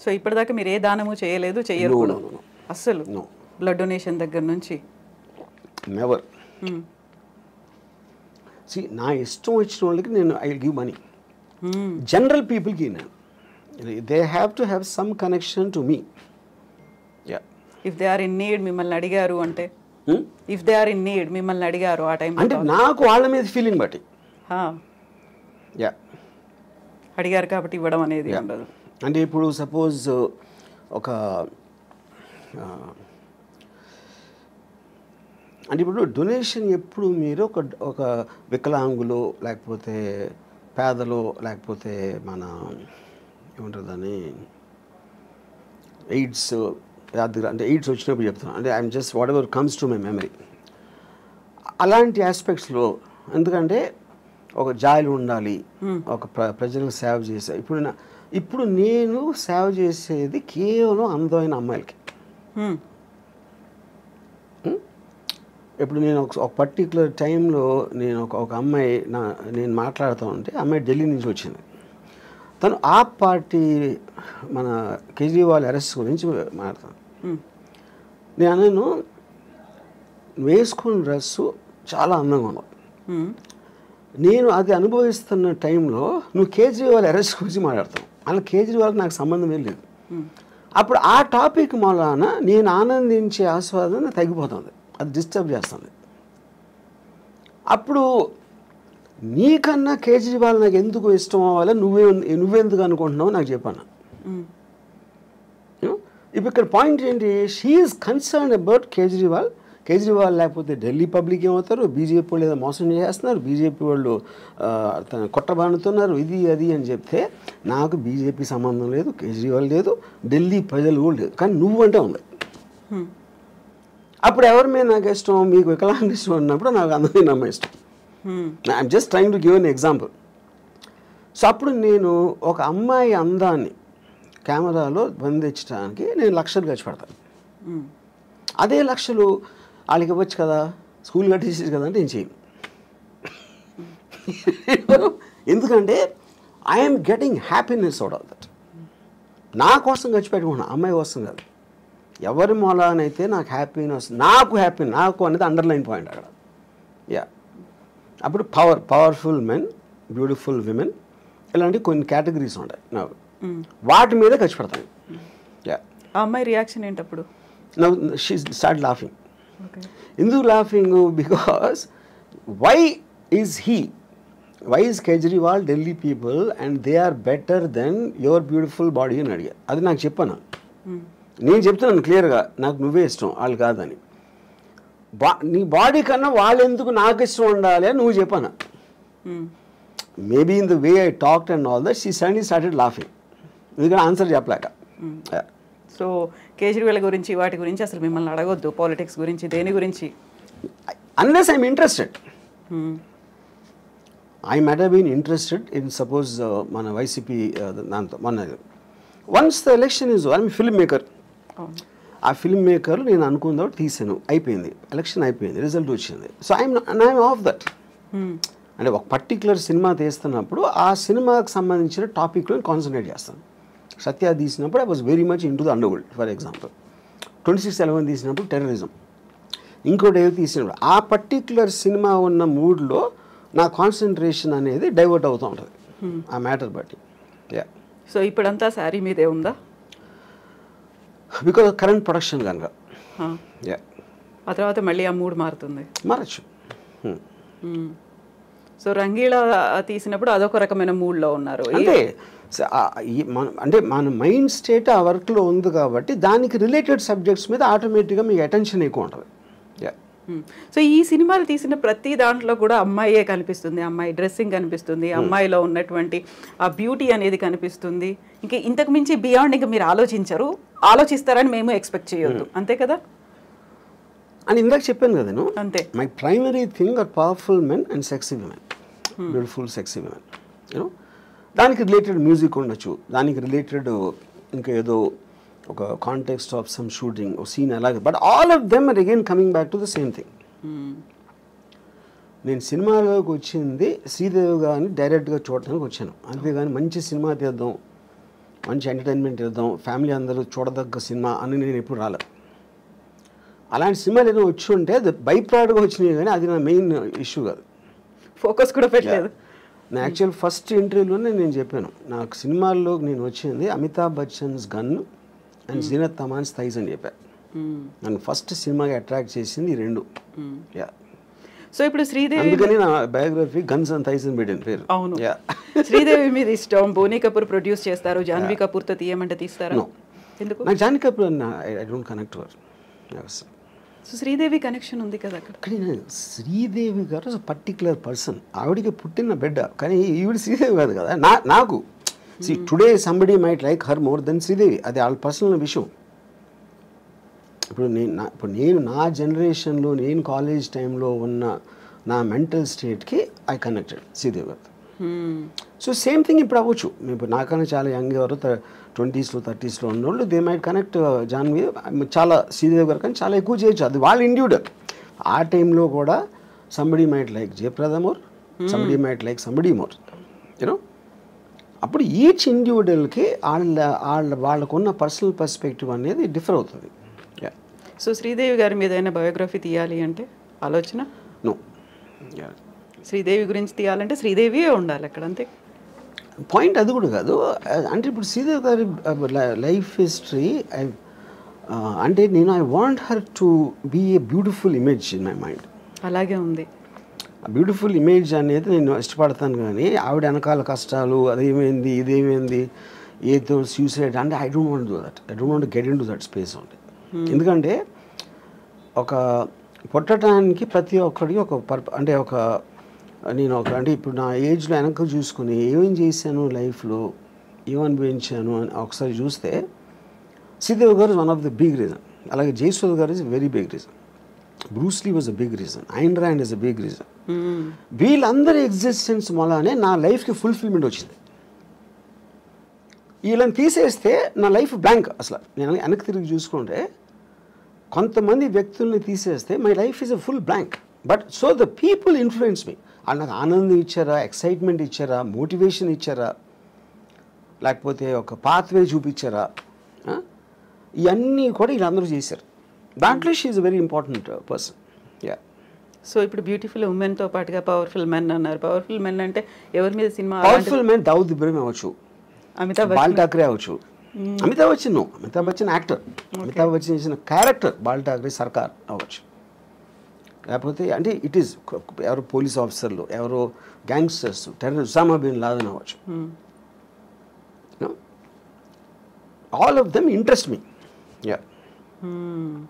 So ఇప్పటిదాకా మీరు ఏ దానము చేయలేదు, చెయ్యరు కూడా అస్సలు? బ్లడ్ డొనేషన్ దగ్గర నుంచి నెవర్. సి నా ఇష్టం వచ్చిన వాళ్ళకి నేను I will give money. General పీపుల్కి నేను they have to have some connection to me. Yeah, if they are in need మిమ్మల్ని అడిగారు అంటే, if they are in need మిమ్మల్ని అడిగారు ఆ టైం అంటే నాకు వాళ్ళ మీద ఫీలింగ్ బట్టి. యా, అడిగారు కాబట్టి ఇవ్వడం అనేది ఉండదు. అంటే ఇప్పుడు సపోజ్ ఒక అంటే ఇప్పుడు డొనేషన్ ఎప్పుడు మీరు ఒక వికలాంగులు లేకపోతే పేదలు లేకపోతే మన ఏమంటారు దాన్ని ఎయిడ్స్ అంటే ఎయిడ్స్ వచ్చినప్పుడు చెప్తున్నాను, అంటే I'm just what ever comes to my memory, అలాంటి ఆస్పెక్ట్స్లో. ఎందుకంటే ఒక జాయిలు ఉండాలి, ఒక ప్రజలకు సేవ చేసే. ఇప్పుడు నేను సేవ చేసేది కేవలం అందమైన అమ్మాయిలకి. ఇప్పుడు నేను ఒక పర్టికులర్ టైంలో నేను ఒక అమ్మాయి నేను మాట్లాడుతూ ఉంటే, అమ్మాయి ఢిల్లీ నుంచి వచ్చింది. తను ఆప్ పార్టీ మన కేజ్రీవాల్ అరెస్ట్ గురించి మాట్లాడతాను. నేను వేసుకున్న డ్రెస్సు చాలా అందంగా ఉంది. నేను అది అనుభవిస్తున్న టైంలో నువ్వు కేజ్రీవాల్ అరెస్ట్ గురించి మాట్లాడతావు. అలా కేజ్రీవాల్కి నాకు సంబంధమే లేదు. అప్పుడు ఆ టాపిక్ మూలాన నేను ఆనందించే ఆస్వాదన తగ్గిపోతుంది, అది డిస్టర్బ్ చేస్తుంది. అప్పుడు నీకన్నా కేజ్రీవాల్ నాకు ఎందుకు ఇష్టం అవ్వాలి, నువ్వెందుకు అనుకుంటున్నావు నాకు చెప్పాను. ఇప్పుడు ఇక్కడ పాయింట్ ఏంటి, she is concern about Kejriwal. Kejriwal లేకపోతే ఢిల్లీ పబ్లిక్ ఏమవుతారు, బీజేపీ వాళ్ళు ఏదో మోసం చేస్తున్నారు, బీజేపీ వాళ్ళు కొట్టబానుతున్నారు, ఇది అది అని చెప్తే నాకు బీజేపీ సంబంధం లేదు, కేజ్రీవాల్ లేదు, ఢిల్లీ ప్రజలు కూడా లేదు, కానీ నువ్వంటే ఉంది. అప్పుడు ఎవరి మీద నాకు ఇష్టం, మీకు వికలాంగ ఇష్టం అన్నప్పుడు నాకు అందమైన అమ్మాయి ఇష్టం. I'm just trying to give an example. So అప్పుడు నేను ఒక అమ్మాయి అందాన్ని కెమెరాలో బంధించడానికి నేను లక్షలు ఖర్చు పెడతాను. అదే లక్షలు వాళ్ళకి ఇవ్వచ్చు కదా, స్కూల్ కట్టేసేది కదా అంటే నేను చేయను. ఎందుకంటే I'm getting happiness out of that. నా కోసం ఖర్చు పెట్టుకున్నాను, అమ్మాయి కోసం కాదు. ఎవరి మూలానైతే నాకు హ్యాపీనెస్, నాకు అనేది అండర్లైన్ పాయింట్ అక్కడ. యా, అప్పుడు పవర్ఫుల్ మెన్, బ్యూటిఫుల్ విమెన్, ఇలాంటి కొన్ని కేటగిరీస్ ఉంటాయి నాకు, వాటి మీద ఖర్చు పెడతాను. యా, ఆ అమ్మాయి reaction ఏంటప్పుడు? Now she started laughing. Okay. ఎందుకు laughing? Because why is Kejriwal Delhi people and they are better than your beautiful body అని అడిగా. అది నాకు చెప్పాను. నేను చెప్తున్నాను క్లియర్గా, నాకు నువ్వే ఇష్టం వాళ్ళు కాదని. నీ బాడీ కన్నా వాళ్ళు ఎందుకు నాకు ఇష్టం ఉండాలి అని నువ్వు చెప్పాను. Maybe in the way I talked and all that she suddenly started laughing. ఎందుకంటే ఆన్సర్ చెప్పలేక. సో కేజ్రీవాల్ గురించి వాటి గురించి అసలు మిమ్మల్ని అడగొద్దు, పాలిటిక్స్ గురించి దేని గురించి, unless I'm interested. I might have been interested in suppose మన వైసీపీ దాంతో మొన్న once the election is I'm film maker. ఆ ఫిల్మ్ మేకర్ నేను అనుకున్న తీసాను, అయిపోయింది, ఎలక్షన్ అయిపోయింది, రిజల్ట్ వచ్చింది. So I'm off that. అంటే ఒక పర్టికులర్ సినిమా తీస్తున్నప్పుడు ఆ సినిమాకి సంబంధించిన టాపిక్లో కాన్సన్ట్రేట్ చేస్తాను. సత్య తీసినప్పుడు I was very much in to the under world for example. 26/11 తీసినప్పుడు టెర్రరిజం, ఇంకోటి ఏదో తీసినప్పుడు ఆ పర్టికులర్ సినిమా ఉన్న మూడ్లో నా కాన్సన్ట్రేషన్ అనేది డైవర్ట్ అవుతూ ఉంటుంది ఆ మ్యాటర్ బట్టి. యా, సో ఇప్పుడంతా శారీ మీదే ఉందా? బికాజ్ కరెంట్ ప్రొడక్షన్ కనుక. యా, ఆ తర్వాత మళ్ళీ ఆ మూడ్ మారచ్చు. సో రంగీలా తీసినప్పుడు అదొక రకమైన మూడ్లో ఉన్నారు. అంటే మన మైండ్ స్టేట్ ఆ వర్క్లో ఉంది కాబట్టి దానికి రిలేటెడ్ సబ్జెక్ట్స్ మీద ఆటోమేటిక్గా మీకు అటెన్షన్ ఎక్కువ ఉంటుంది. సో ఈ సినిమాలు తీసిన ప్రతి దాంట్లో కూడా అమ్మాయే కనిపిస్తుంది, అమ్మాయి డ్రెస్సింగ్ కనిపిస్తుంది, అమ్మాయిలో ఉన్నటువంటి ఆ బ్యూటీ అనేది కనిపిస్తుంది. ఇంకా ఇంతకు మించి బియాండ్ ఇంకా మీరు ఆలోచిస్తారని మేము ఎక్స్పెక్ట్ చేయొద్దు, అంతే కదా? అని ఇందాక చెప్పాను కదా నేను. అంతే. My primary thing are powerful men and sexy women, beautiful sexy women. You know, దానికి రిలేటెడ్ మ్యూజిక్ ఉండొచ్చు, దానికి రిలేటెడ్ ఇంకా ఏదో ఒక కాంటెక్స్ట్ ఆఫ్ సమ్ షూటింగ్ ఒక సీన్ అలాగే, but all of them are again coming back to the same thing. నేను సినిమాలోకి వచ్చింది శ్రీదేవి గారిని డైరెక్ట్గా చూడటానికి వచ్చాను, అంతేగాని మంచి సినిమా తీద్దాం మంచి ఎంటర్టైన్మెంట్ ఇద్దాం, ఫ్యామిలీ అందరూ చూడదగ్గ సినిమా అని నేను ఎప్పుడు రాలేదు. అలాంటి సినిమాలు ఏదో వచ్చి ఉంటే అది బై ప్రోడక్ట్గా వచ్చినాయి, కానీ అది నా మెయిన్ ఇష్యూ కాదు. ఫోకస్ కూడా పెట్టలేదు. నా యాక్చువల్ ఫస్ట్ ఇంటర్వ్యూలోనే నేను చెప్పాను, నాకు సినిమాల్లో నేను వచ్చింది Amitabh Bachchan's gun and Zeenat Aman's thighs అని చెప్పాను. నన్ను ఫస్ట్ సినిమాకి అట్రాక్ట్ చేసింది ఈ రెండు. సో ఇప్పుడు శ్రీదేవి, అందుకని నా బయోగ్రఫీ గన్స్ అండ్ థైస్ అని పెట్టిన పేరు. అవును, శ్రీదేవి మీద ఇష్టం. బోనీ కపూర్ ప్రొడ్యూస్ చేస్తారు, జాన్వీ కపూర్తో తీయమంటే తీస్తారా? ఎందుకు? నాకు Janhvi Kapoor I don't connect to her. So Sridevi connection ఉంది కదా అక్కడ. కానీ శ్రీదేవి గారు పర్టికులర్ పర్సన్, ఆవిడికి పుట్టిన బిడ్డ, కానీ ఈవిడ శ్రీదేవి కాదు కదా. నాకు today somebody might like her more than Sridevi, అది వాళ్ళ పర్సనల్ విషయం. ఇప్పుడు నేను నా జనరేషన్లో, నేను కాలేజ్ టైంలో ఉన్న నా మెంటల్ స్టేట్కి ఐ కనెక్టెడ్ శ్రీదేవి గారు. సో సేమ్ థింగ్ ఇప్పుడు అవ్వచ్చు. ఇప్పుడు నాకన్నా చాలా యంగ్ ఎవరు 20s, 30s ఉన్నోళ్ళు దే మైట్ కనెక్ట్ జాన్వీ, చాలా శ్రీదేవి గారు కానీ చాలా ఎక్కువ చేయొచ్చు, అది వాళ్ళ ఇండివిజువల్. ఆ టైంలో కూడా somebody might like Jayaprada more, somebody might like somebody more, you know. అప్పుడు ఈచ్ ఇండివిజువల్కి వాళ్ళకున్న పర్సనల్ పర్స్పెక్టివ్ అనేది డిఫర్ అవుతుంది. సో శ్రీదేవి గారి మీద ఏదైనా బయోగ్రఫీ తీయాలి అంటే ఆలోచన? నో. శ్రీదేవి గురించి తీయాలంటే శ్రీదేవియే ఉండాలి అక్కడ, అంతే. పాయింట్ అది కూడా కాదు. అంటే ఇప్పుడు శ్రీదేవి గారి లైఫ్ హిస్టరీ అంటే నేను I want her to be a beautiful image in my mind. అలాగే ఉంది. ఆ బ్యూటిఫుల్ ఇమేజ్ అనేది నేను ఇష్టపడతాను, కానీ ఆవిడ వెనకాల కష్టాలు, అదేమైంది ఇదేమైంది ఏదో సూసైడ్ అంటే I don't want do that. I don't want get in to that space only. ఎందుకంటే ఒక పుట్టడానికి ప్రతి ఒక్కడికి ఒక అంటే అంటే ఇప్పుడు నా ఏజ్లో వెనక చూసుకుని ఏమేం చేశాను లైఫ్లో, ఏమనిపించాను అని ఒకసారి చూస్తే Sridevi garu is one of the big reason. అలాగే Jayasudha garu is very big reason. Bruce Lee was a big reason. Ayn Rand is a big reason. వీళ్ళందరి ఎగ్జిస్టెన్స్ వల్లనే నా లైఫ్కి ఫుల్ఫిల్మెంట్ వచ్చింది. వీళ్ళని తీసేస్తే నా లైఫ్ బ్లాంక్. అసలు నేను వెనక్కి తిరిగి చూసుకుంటే కొంతమంది వ్యక్తుల్ని తీసేస్తే my life is a full blank. But so the people influence me. వాళ్ళు నాకు ఆనందం ఇచ్చారా, ఎక్సైట్మెంట్ ఇచ్చారా, మోటివేషన్ ఇచ్చారా, లేకపోతే ఒక పాత్వే చూపించారా, ఇవన్నీ కూడా వీళ్ళందరూ చేశారు. దాంట్లో she is a very important person. So ఇప్పుడు బ్యూటిఫుల్ ఉమెన్తో పాటుగా పవర్ఫుల్ మెన్ అన్నారు. పవర్ఫుల్ మెన్ అంటే ఎవరి మీద cinema? Powerful men Dawood Ibrahim అవ్వచ్చు, బాల్ ఠాక్రే అవ్వచ్చు. అమితాబ్ బచ్చన్ యాక్టర్. అమితాబ్ బచ్చన్ చేసిన క్యారెక్టర్ బాల్ ఠాక్రే సర్కార్ అవ్వచ్చు. లేకపోతే అంటే ఇట్ ఈస్ ఎవరో పోలీస్ ఆఫీసర్లు, ఎవరో gangsters, terror Osama bin Laden అవ్వచ్చు. All of them interest me.